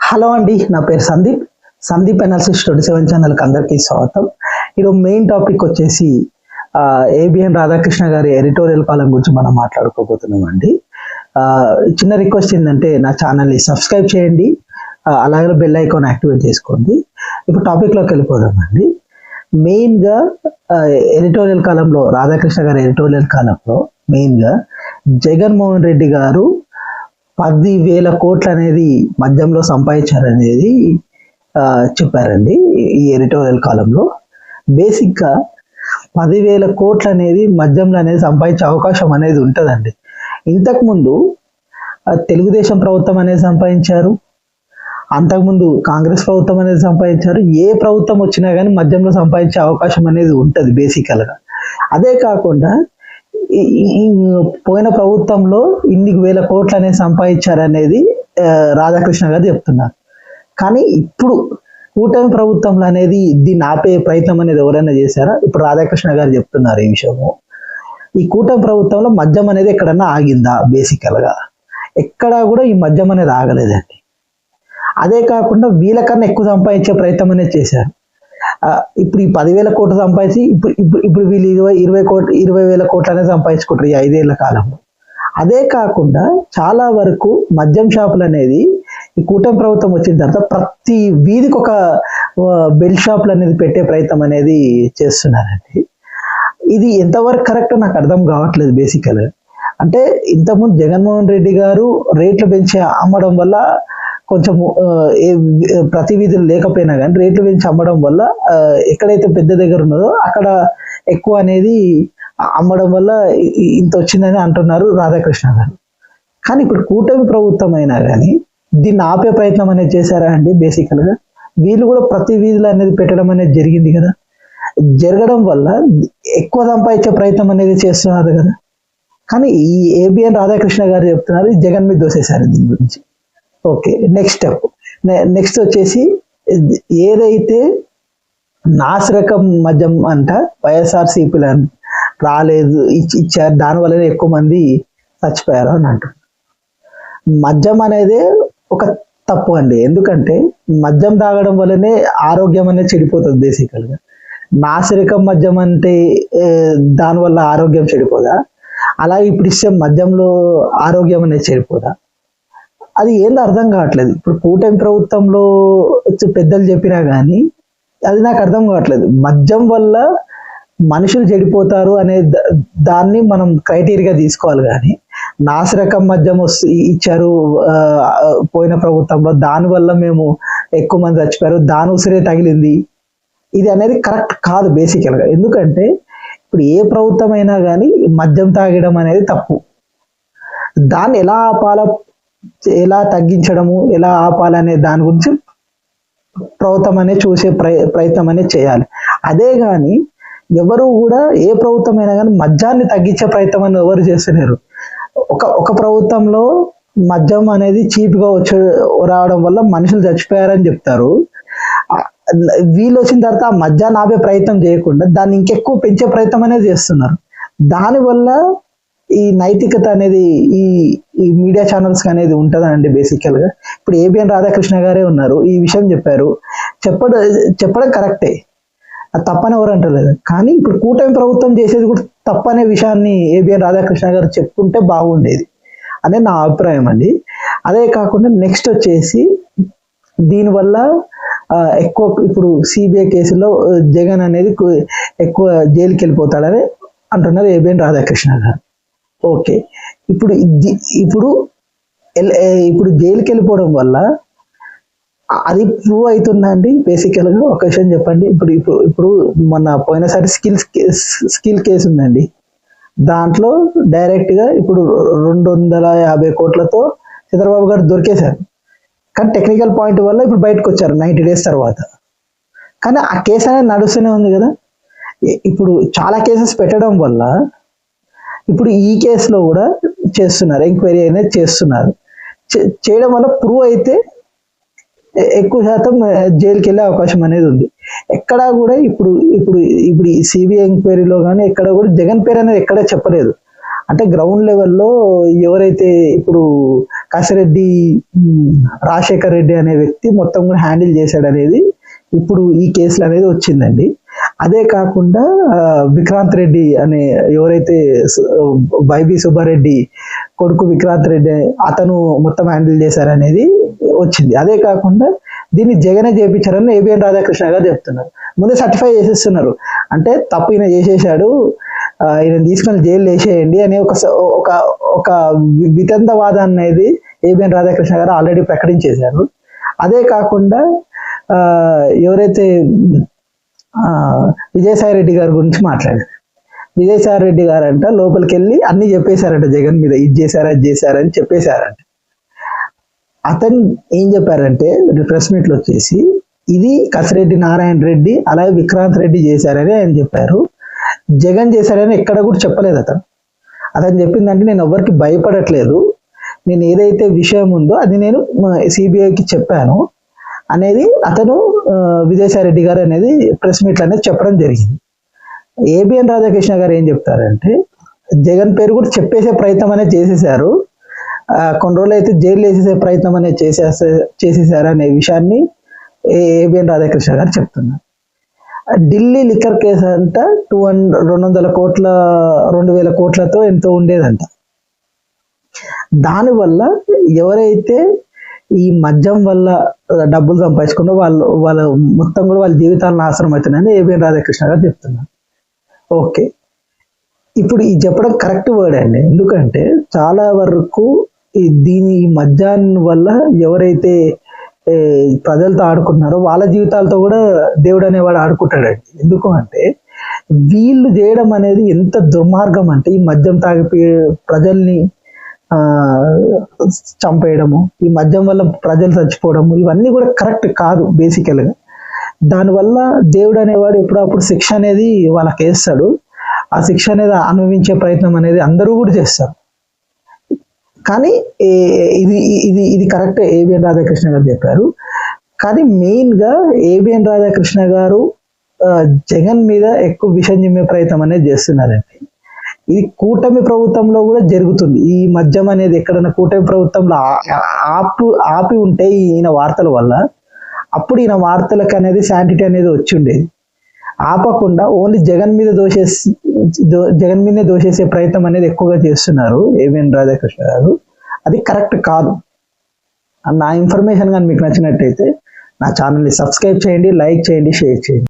Hello అండి, నా పేరు సందీప్ అనాలిసిస్ 27 ఛానల్కి అందరికీ స్వాగతం. ఈరోజు మెయిన్ టాపిక్ వచ్చేసి ఏబిఎన్ రాధాకృష్ణ గారి ఎడిటోరియల్ కాలం గురించి మనం మాట్లాడుకోబోతున్నాం అండి. చిన్న రిక్వెస్ట్ ఏంటంటే నా ఛానల్ని సబ్స్క్రైబ్ చేయండి, అలాగే బెల్ ఐకాన్ యాక్టివేట్ చేసుకోండి. ఇప్పుడు టాపిక్లోకి వెళ్ళిపోదామండి. మెయిన్గా ఎడిటోరియల్ కాలంలో రాధాకృష్ణ గారి ఎడిటోరియల్ కాలంలో మెయిన్గా జగన్మోహన్ రెడ్డి గారు 10,000 కోట్లు అనేది మద్యంలో సంపాదించారనేది చెప్పారండి. ఈ ఎడిటోరియల్ కాలంలో బేసిక్గా 10,000 కోట్లు అనేది మద్యంలో అనేది సంపాదించే అవకాశం అనేది ఉంటుందండి. ఇంతకుముందు తెలుగుదేశం ప్రభుత్వం అనేది సంపాదించారు, అంతకుముందు కాంగ్రెస్ ప్రభుత్వం అనేది సంపాదించారు. ఏ ప్రభుత్వం వచ్చినా కానీ మద్యంలో సంపాదించే అవకాశం అనేది ఉంటుంది బేసికల్గా. అదే కాకుండా పోయిన ప్రభుత్వంలో ఇన్ని వేల కోట్లు అనేది సంపాదించారనేది రాధాకృష్ణ గారు చెప్తున్నారు. కానీ ఇప్పుడు కూటమి ప్రభుత్వంలో అనేది దీన్ని ఆపే ప్రయత్నం అనేది ఎవరైనా చేశారా? ఇప్పుడు రాధాకృష్ణ గారు చెప్తున్నారు ఈ విషయము. ఈ కూటమి ప్రభుత్వంలో మద్యం అనేది ఎక్కడన్నా ఆగిందా? బేసికల్గా ఎక్కడా కూడా ఈ మద్యం అనేది ఆగలేదండి. అదే కాకుండా వీళ్ళకన్నా ఎక్కువ సంపాదించే ప్రయత్నం అనేది చేశారు. ఇప్పుడు ఈ 10,000 కోట్లు సంపాదించి ఇప్పుడు వీళ్ళు 20,000 కోట్లు అనేది సంపాదించుకుంటారు ఈ 5 ఏళ్ల కాలంలో. అదే కాకుండా చాలా వరకు మద్యం షాపులు అనేది ఈ కూటమి ప్రభుత్వం వచ్చిన తర్వాత ప్రతి వీధికి ఒక బెల్ట్ షాపులు అనేది పెట్టే ప్రయత్నం అనేది చేస్తున్నారండి. ఇది ఎంతవరకు కరెక్ట్ నాకు అర్థం కావట్లేదు బేసికల్గా. అంటే ఇంతకుముందు జగన్మోహన్ రెడ్డి గారు రేట్లు పెంచి అమ్మడం వల్ల కొంచెం ప్రతి వీధులు లేకపోయినా కానీ రేట్లు పెంచి అమ్మడం వల్ల ఎక్కడైతే పెద్ద దగ్గర ఉన్నదో అక్కడ ఎక్కువ అనేది అమ్మడం వల్ల ఇంత వచ్చిందని అంటున్నారు రాధాకృష్ణ గారు. కానీ ఇప్పుడు కూటమి ప్రభుత్వం అయినా కానీ దీన్ని ఆపే ప్రయత్నం అనేది చేశారా అండి? బేసికల్గా వీళ్ళు కూడా ప్రతి వీధులు అనేది పెట్టడం అనేది జరిగింది కదా. జరగడం వల్ల ఎక్కువ సంపాదించే ప్రయత్నం అనేది చేస్తున్నారు కదా. కానీ ఈ ఏబిఎన్ రాధాకృష్ణ గారు చెప్తున్నారు జగన్ మీద దోసేశారు దీని గురించి. ఓకే, నెక్స్ట్ వచ్చేసి ఏదైతే నాసిరకం మద్యం అంట వైఎస్ఆర్సీపీలో రాలేదు ఇచ్చారు, దానివల్లనే ఎక్కువ మంది చచ్చిపోయారు అని అంటారు. మద్యం అనేది ఒక తప్పు అండి. ఎందుకంటే మద్యం తాగడం వల్లనే ఆరోగ్యం అనేది చెడిపోతుంది బేసికల్గా. నాసిరకం మద్యం అంటే దానివల్ల ఆరోగ్యం చెడిపోదా? అలాగే ఇప్పుడు ఇచ్చే మద్యంలో ఆరోగ్యం అనేది చెడిపోదా? అది ఏందో అర్థం కావట్లేదు. ఇప్పుడు కూటమి ప్రభుత్వంలో పెద్దలు చెప్పినా కానీ అది నాకు అర్థం కావట్లేదు. మద్యం వల్ల మనుషులు చెడిపోతారు అనే దాన్ని మనం క్రైటీరియా తీసుకోవాలి. కానీ నాసిరకం మద్యం ఇచ్చారు పోయిన ప్రభుత్వంలో, దానివల్ల మేము ఎక్కువ మంది చచ్చిపోయారు, దాని ఉసిరే తగిలింది, ఇది అనేది కరెక్ట్ కాదు బేసికల్గా. ఎందుకంటే ఇప్పుడు ఏ ప్రభుత్వం అయినా కానీ మద్యం తాగడం అనేది తప్పు. దాన్ని ఎలా తగ్గించడము, ఎలా ఆపాలనే దాని గురించి ప్రభుత్వం అనేది చూసే ప్రయత్నం అనేది చేయాలి. అదే కానీ ఎవరు కూడా ఏ ప్రభుత్వం అయినా కానీ మద్యాన్ని తగ్గించే ప్రయత్నం అనేది ఎవరు చేస్తున్నారు. ఒక ప్రభుత్వంలో మద్యం అనేది చీప్గా రావడం వల్ల మనుషులు చచ్చిపోయారని చెప్తారు. వీళ్ళు వచ్చిన తర్వాత ఆ మద్యాన్ని ఆపే ప్రయత్నం చేయకుండా దాన్ని ఇంకెక్కువ పెంచే ప్రయత్నం అనేది చేస్తున్నారు. దానివల్ల ఈ నైతికత అనేది ఈ మీడియా ఛానల్స్ అనేది ఉంటుందండి బేసికల్గా. ఇప్పుడు ఏబిఎన్ రాధాకృష్ణ గారే ఉన్నారు, ఈ విషయం చెప్పడం కరెక్టే, అది తప్పని ఎవరు అంటలేదు. కానీ ఇప్పుడు కూటమి ప్రభుత్వం చేసేది కూడా తప్పనే విషయాన్ని ఏబిఎన్ రాధాకృష్ణ గారు చెప్పుకుంటే బాగుండేది అనేది నా అభిప్రాయం అండి. అదే కాకుండా నెక్స్ట్ వచ్చేసి దీనివల్ల ఎక్కువ ఇప్పుడు సిబిఐ కేసులో జగన్ అనేది ఎక్కువ జైలుకి వెళ్ళిపోతాడని అంటున్నారు ఏబిఎన్ రాధాకృష్ణ గారు. ఓకే, ఇప్పుడు జైలుకి వెళ్ళిపోవడం వల్ల అది ప్రూవ్ అవుతుందా అండి? బేసికల్గా ఒక విషయం చెప్పండి. ఇప్పుడు మొన్న పోయినసారి స్కిల్ కేసు ఉందండి. దాంట్లో డైరెక్ట్గా ఇప్పుడు 250 కోట్లతో చంద్రబాబు గారు దొరికేశారు. కానీ టెక్నికల్ పాయింట్ వల్ల ఇప్పుడు బయటకు వచ్చారు 90 days తర్వాత. కానీ ఆ కేసు అనేది నడుస్తూనే ఉంది కదా. ఇప్పుడు చాలా కేసెస్ పెట్టడం వల్ల ఇప్పుడు ఈ కేసులో కూడా చేస్తున్నారు, ఎంక్వైరీ అనేది చేస్తున్నారు. చేయడం వల్ల ప్రూవ్ అయితే ఎక్కువ శాతం జైలుకి వెళ్ళే అవకాశం అనేది ఉంది. ఎక్కడా కూడా ఇప్పుడు ఈ సిబిఐ ఎంక్వైరీలో కానీ ఎక్కడ కూడా జగన్ పేరు అనేది ఎక్కడా చెప్పలేదు. అంటే గ్రౌండ్ లెవెల్లో ఎవరైతే ఇప్పుడు కసిరెడ్డి రాజశేఖర్ రెడ్డి అనే వ్యక్తి మొత్తం కూడా హ్యాండిల్ చేశాడు అనేది ఇప్పుడు ఈ కేసులు అనేది వచ్చిందండి. అదే కాకుండా విక్రాంత్ రెడ్డి అనే ఎవరైతే వైబి సుబ్బారెడ్డి కొడుకు విక్రాంత్ రెడ్డి అతను మొత్తం హ్యాండిల్ చేశారనేది వచ్చింది. అదే కాకుండా దీన్ని జగనే చేయించారని ఏబిఎన్ రాధాకృష్ణ గారు చెప్తున్నారు. ముందే సర్టిఫై చేసేస్తున్నారు, అంటే తప్పు ఈయన చేసేసాడు, ఈయన తీసుకొని జైలు వేసేయండి అనే ఒక వితండవాదాన్ని అనేది ఏబిఎన్ రాధాకృష్ణ గారు ఆల్రెడీ ప్రకటించేశారు. అదే కాకుండా ఎవరైతే విజయసాయి రెడ్డి గారి గురించి మాట్లాడారు. విజయసాయి రెడ్డి గారు అంట లోపలికి వెళ్ళి అన్ని చెప్పేశారంట, జగన్ మీద ఇది చేశారా అది చేశారని చెప్పేశారంట. అతను ఏం చెప్పారంటే ప్రెస్ మీట్లో వచ్చేసి ఇది కసిరెడ్డి నారాయణ రెడ్డి అలాగే విక్రాంత్ రెడ్డి చేశారని ఆయన చెప్పారు, జగన్ చేశారని ఎక్కడ కూడా చెప్పలేదు. అతను చెప్పిందంటే నేను ఎవరికి భయపడట్లేదు, నేను ఏదైతే విషయం ఉందో అది నేను సిబిఐకి చెప్పాను అనేది అతను విజయసాయి రెడ్డి గారు అనేది ప్రెస్ మీట్లు అనేది చెప్పడం జరిగింది. ఏబిఎన్ రాధాకృష్ణ గారు ఏం చెప్తారంటే జగన్ పేరు కూడా చెప్పేసే ప్రయత్నం అనేది చేసేసారు, కొన్ని రోజులు అయితే జైలు వేసేసే ప్రయత్నం అనేది చేసేసారు అనే విషయాన్ని ఏబిఎన్ రాధాకృష్ణ గారు చెప్తున్నారు. ఢిల్లీ లిక్కర్ కేసు అంట 200 కోట్ల 2000 కోట్లతో ఎంతో ఉండేదంట. దానివల్ల ఎవరైతే ఈ మద్యం వల్ల డబ్బులు సంపాదించుకున్న వాళ్ళ మొత్తం కూడా వాళ్ళ జీవితాలను నాశనం అవుతున్నాయని ఏబిఎన్ రాధాకృష్ణ గారు చెప్తున్నారు. ఓకే, ఇప్పుడు ఈ చెప్పడం కరెక్ట్ వర్డ్ అండి, ఎందుకంటే చాలా వరకు ఈ మద్యాన్ని వల్ల ఎవరైతే ప్రజలతో ఆడుకుంటున్నారో వాళ్ళ జీవితాలతో కూడా దేవుడు అనేవాడు ఆడుకుంటాడండి. ఎందుకు అంటే వీళ్ళు చేయడం అనేది ఎంత దుర్మార్గం అంటే ఈ మద్యం తాగి ప్రజల్ని చంపేయడము, ఈ మద్యం వల్ల ప్రజలు చచ్చిపోవడము, ఇవన్నీ కూడా కరెక్ట్ కాదు బేసికల్గా. దానివల్ల దేవుడు అనేవాడు ఎప్పుడప్పుడు శిక్ష అనేది వాళ్ళకి వేస్తాడు, ఆ శిక్ష అనేది అనుభవించే ప్రయత్నం అనేది అందరూ కూడా చేస్తారు. కానీ ఇది కరెక్ట్ ఏబిఎన్ రాధాకృష్ణ గారు చెప్పారు. కానీ మెయిన్గా ఏబిఎన్ రాధాకృష్ణ గారు జగన్ మీద ఎక్కువ విషయం చిమ్మే ప్రయత్నం అనేది చేస్తున్నారండి. ఇది కూటమి ప్రభుత్వంలో కూడా జరుగుతుంది. ఈ మద్యం అనేది ఎక్కడైనా కూటమి ప్రభుత్వంలో ఆపి ఉంటే ఈయన వార్తల వల్ల అప్పుడు ఈయన వార్తలకు అనేది శాంటిటీ అనేది వచ్చి ఉండేది. ఆపకుండా ఓన్లీ జగన్ మీదనే దోషేసే ప్రయత్నం అనేది ఎక్కువగా చేస్తున్నారు ఏబిఎన్ రాధాకృష్ణ గారు. అది కరెక్ట్ కాదు. నా ఇన్ఫర్మేషన్ కానీ మీకు నచ్చినట్టయితే నా ఛానల్ని సబ్స్క్రైబ్ చేయండి, లైక్ చేయండి, షేర్ చేయండి.